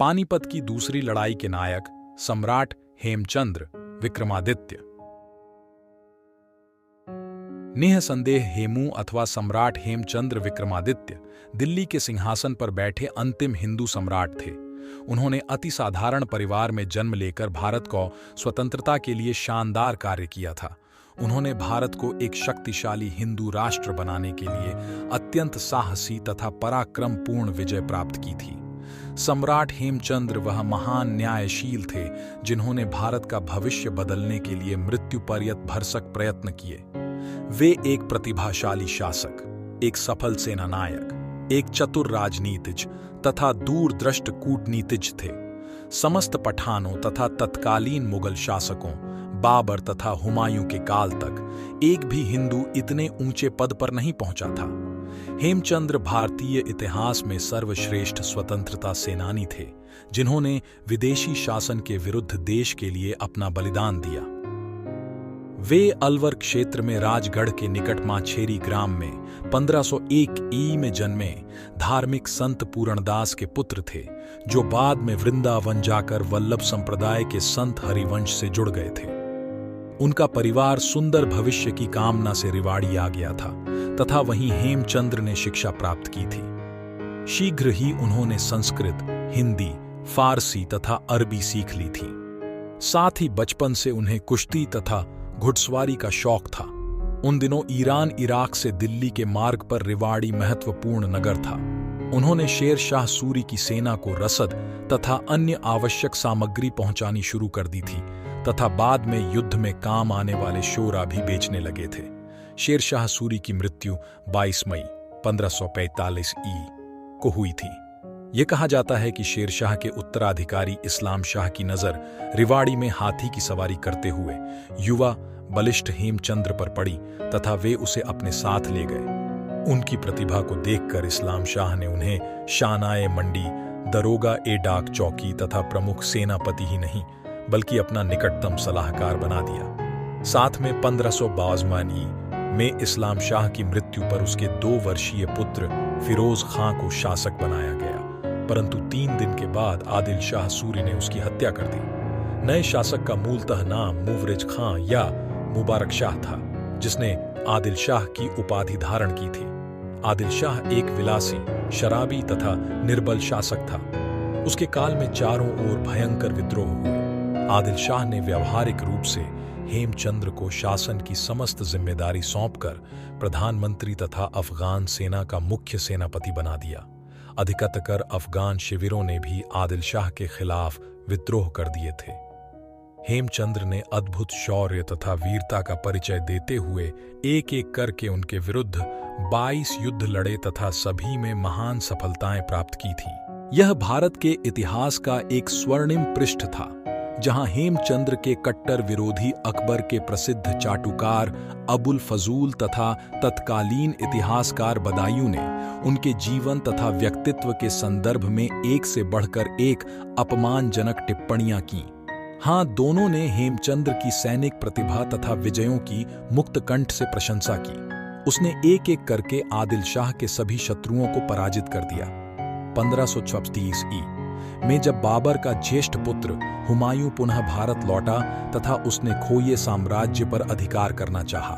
पानीपत की दूसरी लड़ाई के नायक सम्राट हेमचंद्र विक्रमादित्य। निःसंदेह हेमू अथवा सम्राट हेमचंद्र विक्रमादित्य दिल्ली के सिंहासन पर बैठे अंतिम हिंदू सम्राट थे। उन्होंने अति साधारण परिवार में जन्म लेकर भारत को स्वतंत्रता के लिए शानदार कार्य किया था। उन्होंने भारत को एक शक्तिशाली हिंदू राष्ट्र बनाने के लिए अत्यंत साहसी तथा पराक्रमपूर्ण विजय प्राप्त की थी। सम्राट हेमचंद्र वह महान न्यायशील थे जिन्होंने भारत का भविष्य बदलने के लिए मृत्यु पर्यंत भरसक प्रयत्न किए। वे एक प्रतिभाशाली शासक, एक सफल सेनानायक, एक चतुर राजनीतिज्ञ तथा दूरदृष्ट कूटनीतिज्ञ थे। समस्त पठानों तथा तत्कालीन मुगल शासकों बाबर तथा हुमायूं के काल तक एक भी हिंदू इतने ऊंचे पद पर नहीं पहुंचा था। हेमचंद्र भारतीय इतिहास में सर्वश्रेष्ठ स्वतंत्रता सेनानी थे जिन्होंने विदेशी शासन के विरुद्ध देश के लिए अपना बलिदान दिया। वे अलवर क्षेत्र में राजगढ़ के निकट माछेरी ग्राम में 1501 ई में जन्मे धार्मिक संत पूरणदास के पुत्र थे, जो बाद में वृंदावन जाकर वल्लभ संप्रदाय के संत हरिवंश से जुड़ गए थे। उनका परिवार सुंदर भविष्य की कामना से रिवाड़ी आ गया था तथा वहीं हेमचंद्र ने शिक्षा प्राप्त की थी। शीघ्र ही उन्होंने संस्कृत, हिंदी, फारसी तथा अरबी सीख ली थी। साथ ही बचपन से उन्हें कुश्ती तथा घुड़सवारी का शौक था। उन दिनों ईरान इराक से दिल्ली के मार्ग पर रिवाड़ी महत्वपूर्ण नगर था। उन्होंने शेर शाह सूरी की सेना को रसद तथा अन्य आवश्यक सामग्री पहुंचानी शुरू कर दी थी तथा बाद में युद्ध में काम आने वाले शोरा भी बेचने लगे थे। शेर शाह सूरी की मृत्यु 22 मई 1545 ई को हुई थी। यह कहा जाता है कि शेर शाह के उत्तराधिकारी इस्लाम शाह की नजर रिवाड़ी में हाथी की सवारी करते हुए युवा बलिष्ठ हेमचंद्र पर पड़ी तथा वे उसे अपने साथ ले गए। उनकी प्रतिभा को देखकर इस्लाम शाह ने उन्हें शानाए मंडी, दरोगा ए डाक चौकी तथा प्रमुख सेनापति ही नहीं बल्कि अपना निकटतम सलाहकार बना दिया। साथ में 1552 ई में इस्लाम शाह की मृत्यु पर उसके 2 वर्षीय पुत्र फिरोज खां को शासक बनाया गया, परंतु 3 दिन के बाद आदिल शाह सूरी ने उसकी हत्या कर दी। नए शासक का मूलतः नाम मुवरिज खां या मुबारक शाह था, जिसने आदिल शाह की उपाधि धारण की थी। आदिल शाह एक विलासी, शराबी तथा निर्बल शासक था। उसके काल में चारों ओर भयंकर विद्रोह हुए। आदिल शाह ने व्यावहारिक रूप से हेमचंद्र को शासन की समस्त जिम्मेदारी सौंपकर प्रधानमंत्री तथा अफगान सेना का मुख्य सेनापति बना दिया। अधिकतर अफगान शिविरों ने भी आदिल शाह के खिलाफ विद्रोह कर दिए थे। हेमचंद्र ने अद्भुत शौर्य तथा वीरता का परिचय देते हुए एक एक करके उनके विरुद्ध 22 युद्ध लड़े तथा सभी में महान सफलताएं प्राप्त की थीं। यह भारत के इतिहास का एक स्वर्णिम पृष्ठ था, जहां हेमचंद्र के कट्टर विरोधी अकबर के प्रसिद्ध चाटुकार अबुल फजूल तथा तत्कालीन इतिहासकार बदायूं ने उनके जीवन तथा व्यक्तित्व के संदर्भ में एक से बढ़कर एक अपमानजनक टिप्पणियां की। हाँ, दोनों ने हेमचंद्र की सैनिक प्रतिभा तथा विजयों की मुक्त कंठ से प्रशंसा की। उसने एक एक करके आदिल शाह के सभी शत्रुओं को पराजित कर दिया। 1536 ई में जब बाबर का ज्येष्ठ पुत्र हुमायूं पुनः भारत लौटा तथा उसने खोये साम्राज्य पर अधिकार करना चाहा,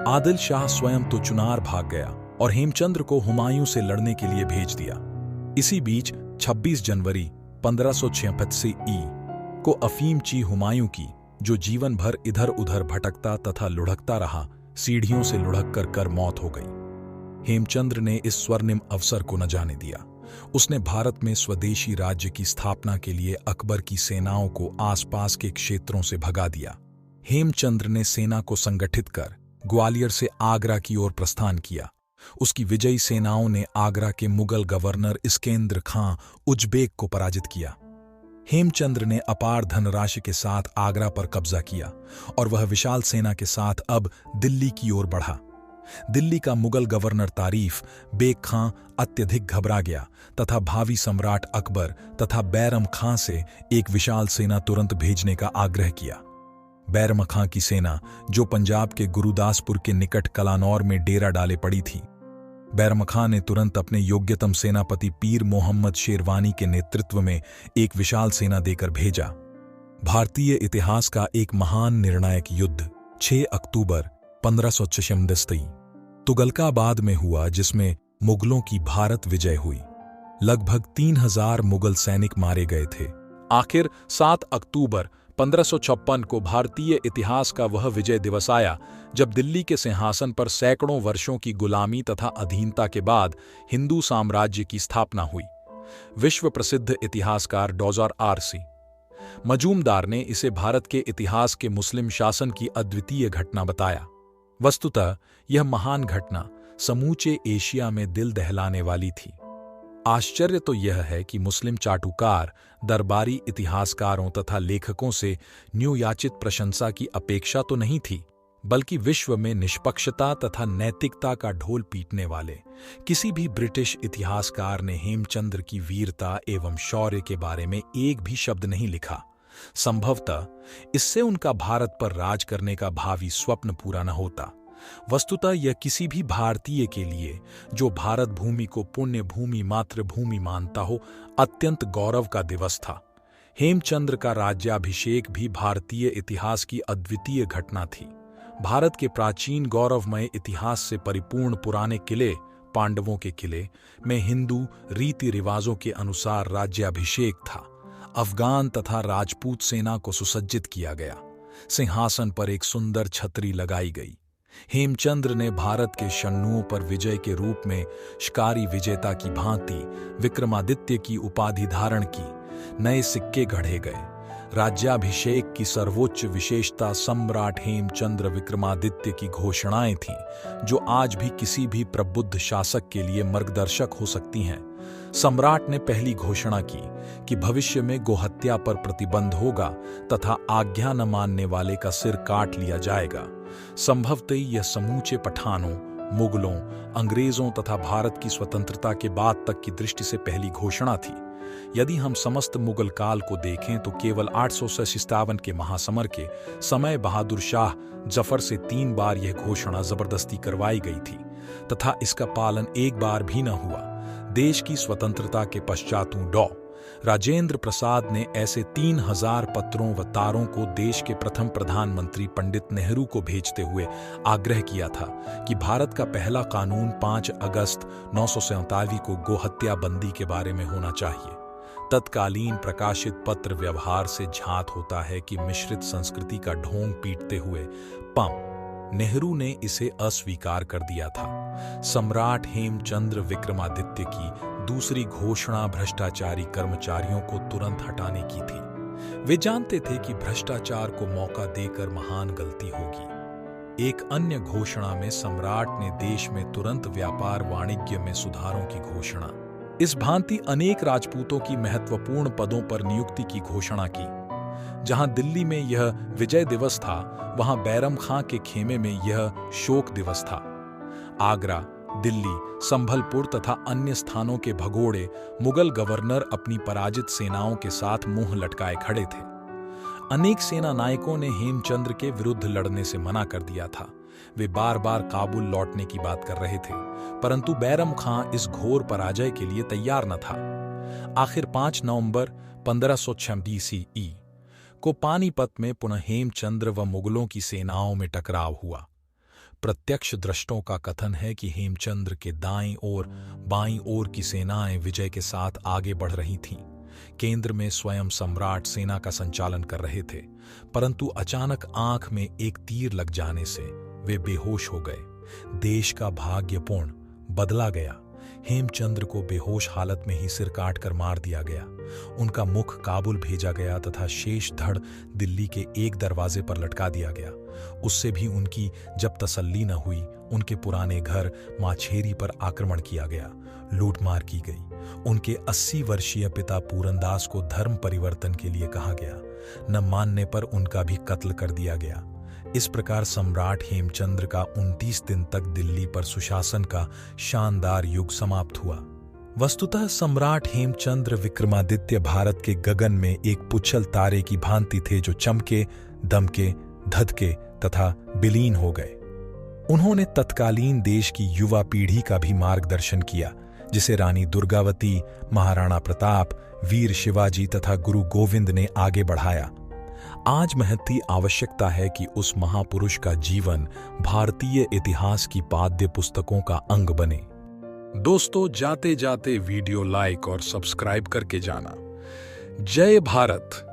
आदिल शाह स्वयं तो चुनार भाग गया और हेमचंद्र को हुमायूं से लड़ने के लिए भेज दिया। इसी बीच 26 जनवरी 1586 ई को अफीमची हुमायूं की, जो जीवन भर इधर उधर भटकता तथा लुढ़कता रहा, सीढ़ियों से लुढ़क कर मौत हो गई। हेमचंद्र ने इस स्वर्णिम अवसर को न जाने दिया। उसने भारत में स्वदेशी राज्य की स्थापना के लिए अकबर की सेनाओं को आसपास के क्षेत्रों से भगा दिया। हेमचंद्र ने सेना को संगठित कर ग्वालियर से आगरा की ओर प्रस्थान किया। उसकी विजयी सेनाओं ने आगरा के मुगल गवर्नर इस्केंद्र खां उज्बेक को पराजित किया। हेमचंद्र ने अपार धनराशि के साथ आगरा पर कब्जा किया और वह विशाल सेना के साथ अब दिल्ली की ओर बढ़ा। दिल्ली का मुगल गवर्नर तारीफ बेग खां अत्यधिक घबरा गया तथा भावी सम्राट अकबर तथा बैरम खां से एक विशाल सेना तुरंत भेजने का आग्रह किया। बैरम खां की सेना, जो पंजाब के गुरुदासपुर के निकट कलानौर में डेरा डाले पड़ी थी, बैरम खां ने तुरंत अपने योग्यतम सेनापति पीर मोहम्मद शेरवानी के नेतृत्व में एक विशाल सेना देकर भेजा। भारतीय इतिहास का एक महान निर्णायक युद्ध 6 अक्टूबर 1586 तुगलकाबाद में हुआ, जिसमें मुगलों की भारत विजय हुई। लगभग 3000 मुगल सैनिक मारे गए थे। आखिर 7 अक्टूबर 1556 को भारतीय इतिहास का वह विजय दिवस आया जब दिल्ली के सिंहासन पर सैकड़ों वर्षों की गुलामी तथा अधीनता के बाद हिंदू साम्राज्य की स्थापना हुई। विश्व प्रसिद्ध इतिहासकार डॉक्टर R.C. मजूमदार ने इसे भारत के इतिहास के मुस्लिम शासन की अद्वितीय घटना बताया। वस्तुतः यह महान घटना समूचे एशिया में दिल दहलाने वाली थी। आश्चर्य तो यह है कि मुस्लिम चाटुकार दरबारी इतिहासकारों तथा लेखकों से न्यूयाचित प्रशंसा की अपेक्षा तो नहीं थी, बल्कि विश्व में निष्पक्षता तथा नैतिकता का ढोल पीटने वाले किसी भी ब्रिटिश इतिहासकार ने हेमचंद्र की वीरता एवं शौर्य के बारे में एक भी शब्द नहीं लिखा। संभवतः इससे उनका भारत पर राज करने का भावी स्वप्न पूरा न होता। वस्तुतः यह किसी भी भारतीय के लिए, जो भारत भूमि को पुण्य भूमि मातृभूमि मानता हो, अत्यंत गौरव का दिवस था। हेमचंद्र का राज्याभिषेक भी भारतीय इतिहास की अद्वितीय घटना थी। भारत के प्राचीन गौरवमय इतिहास से परिपूर्ण पुराने किले, पांडवों के किले में हिंदू रीति रिवाजों के अनुसार राज्याभिषेक था। अफगान तथा राजपूत सेना को सुसज्जित किया गया। सिंहासन पर एक सुंदर छतरी लगाई गई। हेमचंद्र ने भारत के शन्नुओं पर विजय के रूप में शिकारी विजेता की भांति विक्रमादित्य की उपाधि धारण की। नए सिक्के गढ़े गए। राज्याभिषेक की सर्वोच्च विशेषता सम्राट हेमचंद्र विक्रमादित्य की घोषणाएं थीं, जो आज भी किसी भी प्रबुद्ध शासक के लिए मार्गदर्शक हो सकती हैं। सम्राट ने पहली घोषणा की कि भविष्य में गोहत्या पर प्रतिबंध होगा तथा आज्ञा न मानने वाले का सिर काट लिया जाएगा। संभवतः यह समूचे पठानों, मुगलों, अंग्रेजों तथा भारत की स्वतंत्रता के बाद तक की दृष्टि से पहली घोषणा थी। यदि हम समस्त मुगल काल को देखें तो केवल 857 के महासमर के समय बहादुर शाह जफर से 3 बार यह घोषणा जबरदस्ती करवाई गई थी तथा इसका पालन एक बार भी न हुआ। देश की स्वतंत्रता के पश्चातों डॉ. राजेंद्र प्रसाद ने ऐसे 3000 पत्रों व तारों को देश के प्रथम प्रधानमंत्री पंडित नेहरू को भेजते हुए आग्रह किया था कि भारत का पहला कानून 5 अगस्त 1947 को गोहत्या बंदी के बारे में होना चाहिए। तत्कालीन प्रकाशित पत्र व्यवहार से झांत होता है कि मिश्रित संस्कृति का ढोंग पीटते हुए पं. नेहरू ने इसे अस्वीकार कर दिया था। सम्राट हेमचंद्र विक्रमादित्य की दूसरी घोषणा भ्रष्टाचारी कर्मचारियों को तुरंत हटाने की थी। वे जानते थे कि भ्रष्टाचार को मौका देकर महान गलती होगी। एक अन्य घोषणा में सम्राट ने देश में तुरंत व्यापार वाणिज्य में सुधारों की घोषणा। इस भांति अनेक राजपूतों की महत्वपूर्ण पदों पर नियुक्ति की घोषणा की। जहां दिल्ली में यह विजय दिवस था, वहां बैरम खां के खेमे में यह शोक दिवस था। आगरा, दिल्ली, संभलपुर तथा अन्य स्थानों के भगोड़े मुगल गवर्नर अपनी पराजित सेनाओं के साथ मुंह लटकाए खड़े थे। अनेक सेना नायकों ने हेमचंद्र के विरुद्ध लड़ने से मना कर दिया था। वे बार बार काबुल लौटने की बात कर रहे थे, परंतु बैरम खां इस घोर पराजय के लिए तैयार न था। आखिर 5 नवंबर 1526 ईस्वी को पानीपत में पुनः हेमचंद्र व मुगलों की सेनाओं में टकराव हुआ। प्रत्यक्ष दृष्टों का कथन है कि हेमचंद्र के दाईं और बाईं ओर की सेनाएं विजय के साथ आगे बढ़ रही थीं। केंद्र में स्वयं सम्राट सेना का संचालन कर रहे थे, परंतु अचानक आंख में एक तीर लग जाने से वे बेहोश हो गए। देश का भाग्यपूर्ण बदला गया। हेमचंद्र को बेहोश हालत में ही सिर काट कर मार दिया गया। उनका मुख काबुल भेजा गया तथा शेष धड़ दिल्ली के एक दरवाजे पर लटका दिया गया। उससे भी उनकी जब तसल्ली न हुई, उनके पुराने घर माछेरी पर आक्रमण किया गया, लूटमार की गई। उनके 80 वर्षीय पिता पूरनदास को धर्म परिवर्तन के लिए कहा गया। न मानने पर उनका भी कत्ल कर दिया गया। इस प्रकार सम्राट हेमचंद्र का 29 दिन तक दिल्ली पर सुशासन का शानदार युग समाप्त हुआ। वस्तुतः सम्राट हेमचंद्र विक्रमादित्य भारत के गगन में एक पुच्छल तारे की भांति थे, जो चमके, दमके, धधके तथा विलीन हो गए। उन्होंने तत्कालीन देश की युवा पीढ़ी का भी मार्गदर्शन किया, जिसे रानी दुर्गावती, महाराणा प्रताप, वीर शिवाजी तथा गुरु गोविंद ने आगे बढ़ाया। आज महत्ती आवश्यकता है कि उस महापुरुष का जीवन भारतीय इतिहास की पाठ्य पुस्तकों का अंग बने। दोस्तों, जाते जाते वीडियो लाइक और सब्सक्राइब करके जाना। जय भारत।